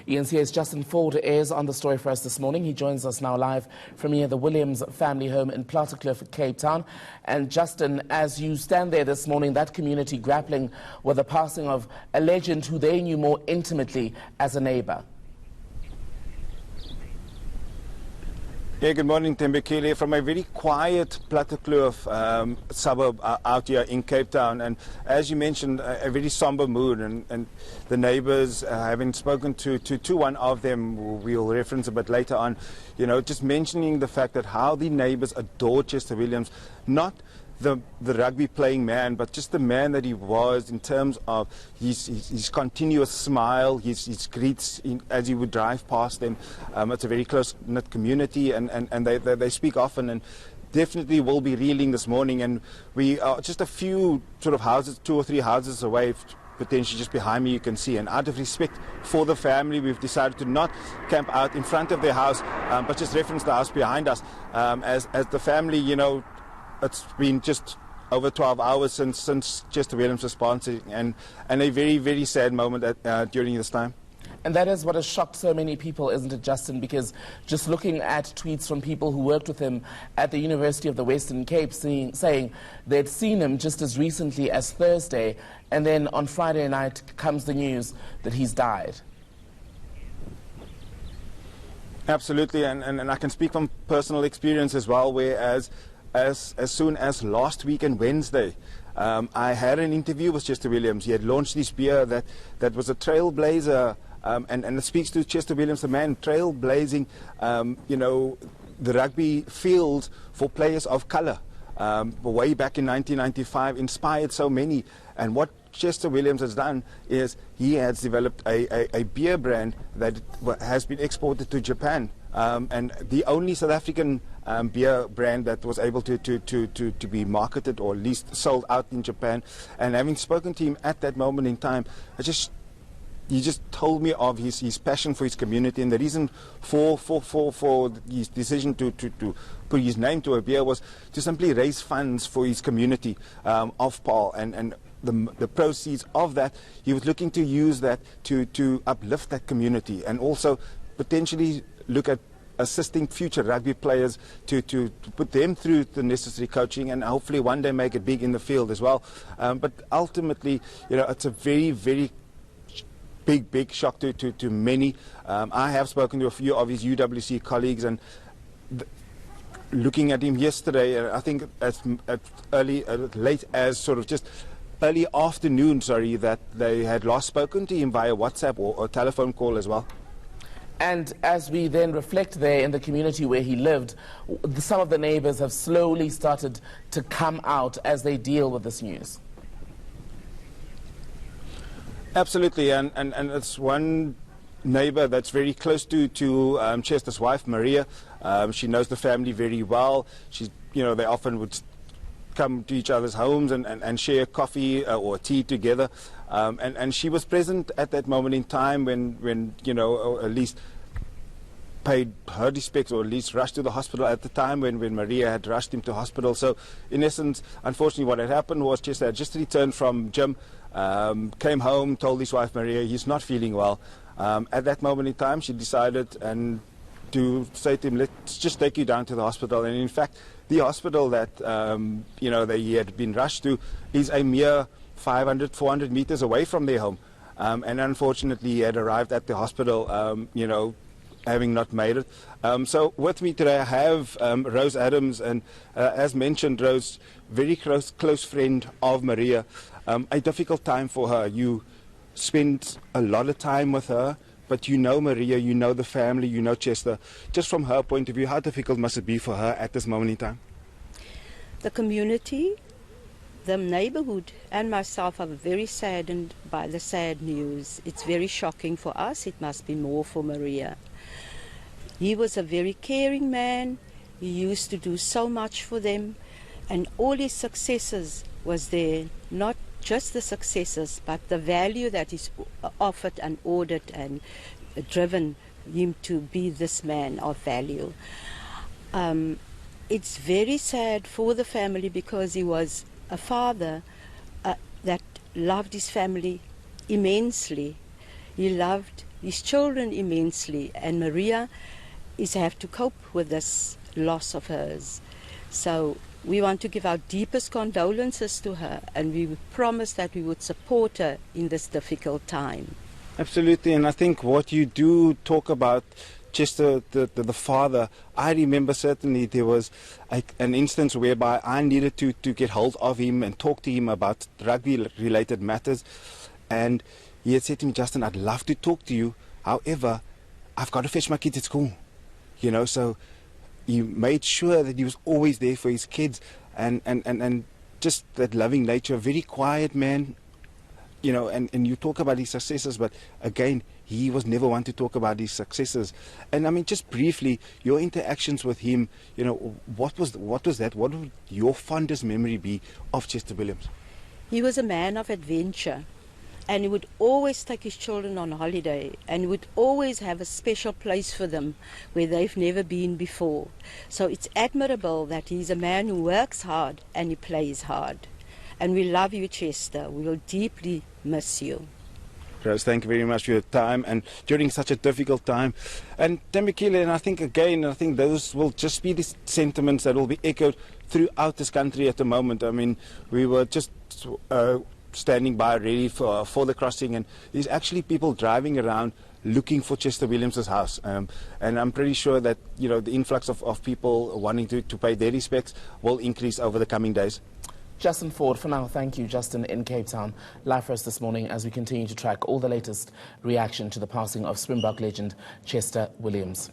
ENCA's Justin Ford is on the story for us this morning. He joins us now live from near the Williams family home in Plattekloof, Cape Town. And Justin, as you stand there this morning, that community grappling with the passing of a legend who they knew more intimately as a neighbour. Yeah, good morning, Tembekile, from a very quiet Plattekloof suburb out here in Cape Town. And as you mentioned, a very somber mood, and the neighbours, having spoken to one of them, we'll reference a bit later on, you know, just mentioning the fact that how the neighbours adored Chester Williams, not the rugby playing man, but just the man that he was in terms of his continuous smile, his greets as he would drive past them. It's a very close-knit community, and they speak often, and definitely will be reeling this morning. And we are just a few sort of houses, 2 or 3 houses away, potentially just behind me you can see. And out of respect for the family, we've decided to not camp out in front of their house, but just reference the house behind us. As the family, you know, it's been just over 12 hours since Chester Williams was sponsored, and a very, very sad moment during this time. And that is what has shocked so many people, isn't it, Justin? Because just looking at tweets from people who worked with him at the University of the Western Cape saying they'd seen him just as recently as Thursday, and then on Friday night comes the news that he's died. Absolutely, and I can speak from personal experience as well, whereas as soon as last week and Wednesday, I had an interview with Chester Williams. He had launched this beer that was a trailblazer, and it speaks to Chester Williams, the man trailblazing, you know, the rugby field for players of colour. Way back in 1995, inspired so many. And what Chester Williams has done is he has developed a beer brand that has been exported to Japan. And the only South African beer brand that was able to be marketed or at least sold out in Japan. And having spoken to him at that moment in time, he just told me of his passion for his community, and the reason for his decision to put his name to a beer was to simply raise funds for his community of Paul, and the proceeds of that, he was looking to use that to uplift that community, and also potentially look at assisting future rugby players to put them through the necessary coaching, and hopefully one day make it big in the field as well. But ultimately, you know, it's a very, very big shock to many. I have spoken to a few of his UWC colleagues, and looking at him yesterday, I think as late as sort of just early afternoon, that they had last spoken to him via WhatsApp or telephone call as well. And as we then reflect there in the community where he lived, some of the neighbours have slowly started to come out as they deal with this news. Absolutely, and it's one neighbour that's very close to Chester's wife, Maria. She knows the family very well. They often would come to each other's homes and share coffee or tea together. And she was present at that moment in time when at least paid her respects, or at least rushed to the hospital at the time when Maria had rushed him to hospital. So in essence, unfortunately, what had happened was Chester had just returned from gym, came home, told his wife Maria he's not feeling well. At that moment in time, she decided to say to him, let's just take you down to the hospital. And in fact, the hospital that that he had been rushed to is a mere 500, 400 meters away from their home. And unfortunately, he had arrived at the hospital, having not made it. So with me today, I have Rose Adams, and as mentioned, Rose, very close friend of Maria. A difficult time for her. You spend a lot of time with her, but you know Maria, you know the family, you know Chester. Just from her point of view, how difficult must it be for her at this moment in time? The community, the neighborhood, and myself are very saddened by the sad news. It's very shocking for us. It must be more for Maria. He was a very caring man. He used to do so much for them, and all his successes was there. Not just the successes, but the value that is offered and ordered and driven him to be this man of value. It's very sad for the family, because he was a father that loved his family immensely. He loved his children immensely, and Maria have to cope with this loss of hers. So we want to give our deepest condolences to her, and we would promise that we would support her in this difficult time. Absolutely, and I think what you do talk about, just the father, I remember certainly there was an instance whereby I needed to get hold of him and talk to him about rugby-related matters, and he had said to me, Justin, I'd love to talk to you, however, I've got to fetch my kids at school, you know, so he made sure that he was always there for his kids, and just that loving nature, a very quiet man, you know, and you talk about his successes, but again, he was never one to talk about his successes. And I mean, just briefly, your interactions with him, you know, what was that? What would your fondest memory be of Chester Williams? He was a man of adventure, and he would always take his children on holiday, and he would always have a special place for them where they've never been before. So it's admirable that he's a man who works hard and he plays hard. And we love you, Chester. We will deeply miss you. Rose, thank you very much for your time, and during such a difficult time. And Thembekile, and I think those will just be the sentiments that will be echoed throughout this country at the moment. I mean, we were just standing by ready for the crossing, and there's actually people driving around looking for Chester Williams' house. And I'm pretty sure that, you know, the influx of people wanting to pay their respects will increase over the coming days. Justin Ford, for now, thank you, Justin, in Cape Town. Live for us this morning as we continue to track all the latest reaction to the passing of Springbok legend Chester Williams.